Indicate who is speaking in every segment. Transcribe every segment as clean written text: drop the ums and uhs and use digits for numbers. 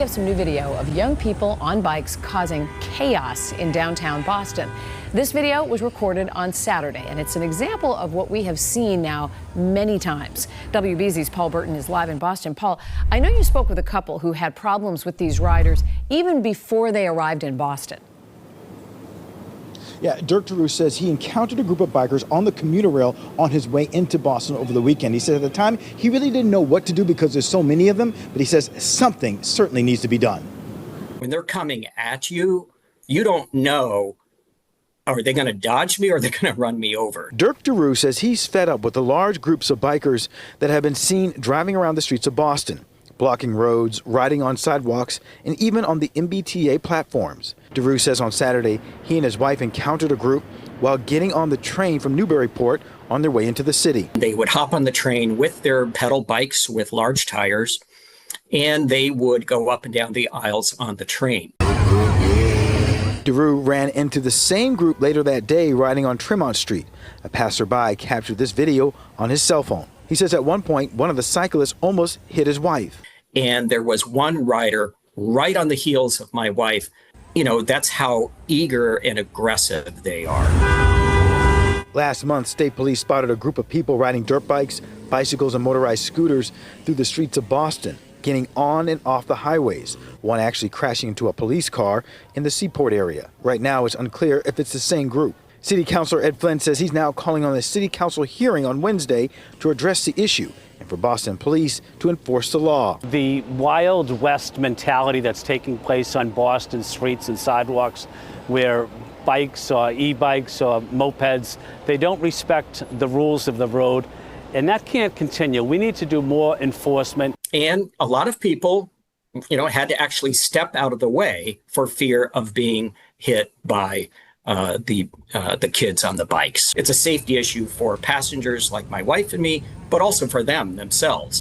Speaker 1: We have some new video of young people on bikes causing chaos in downtown Boston. This video was recorded on Saturday, and it's an example of what we have seen now many times. WBZ's Paul Burton is live in Boston. Paul, I know you spoke with a couple who had problems with these riders even before they arrived in Boston.
Speaker 2: Yeah, Dirk DeRue says he encountered a group of bikers on the commuter rail on his way into Boston over the weekend. He said at the time he really didn't know what to do because there's so many of them, but he says something certainly needs to be done.
Speaker 3: When they're coming at you, you don't know, are they going to dodge me or are they going to run me over?
Speaker 2: Dirk DeRue says he's fed up with the large groups of bikers that have been seen driving around the streets of Boston, blocking roads, riding on sidewalks, and even on the MBTA platforms. DeRue says on Saturday he and his wife encountered a group while getting on the train from Newburyport on their way into the city.
Speaker 3: They would hop on the train with their pedal bikes with large tires, and they would go up and down the aisles on the train.
Speaker 2: DeRue ran into the same group later that day riding on Tremont Street. A passerby captured this video on his cell phone. He says at one point one of the cyclists almost hit his wife.
Speaker 3: And there was one rider right on the heels of my wife. You know, that's how eager and aggressive they are.
Speaker 2: Last month, state police spotted a group of people riding dirt bikes, bicycles, and motorized scooters through the streets of Boston, getting on and off the highways, one actually crashing into a police car in the Seaport area. Right now, it's unclear if it's the same group. City Councilor Ed Flynn says he's now calling on the City Council hearing on Wednesday to address the issue and for Boston police to enforce the law.
Speaker 4: The Wild West mentality that's taking place on Boston streets and sidewalks, where bikes or e-bikes or mopeds, they don't respect the rules of the road, and that can't continue. We need to do more enforcement.
Speaker 3: And a lot of people, you know, had to actually step out of the way for fear of being hit by the kids on the bikes. It's a safety issue for passengers like my wife and me, but also for them themselves.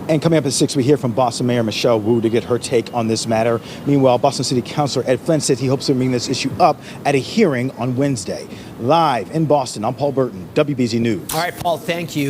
Speaker 2: And coming up at 6, we hear from Boston Mayor Michelle Wu to get her take on this matter. Meanwhile, Boston City Councilor Ed Flynn says he hopes to bring this issue up at a hearing on Wednesday. Live in Boston, I'm Paul Burton, WBZ News.
Speaker 5: All right, Paul, thank you.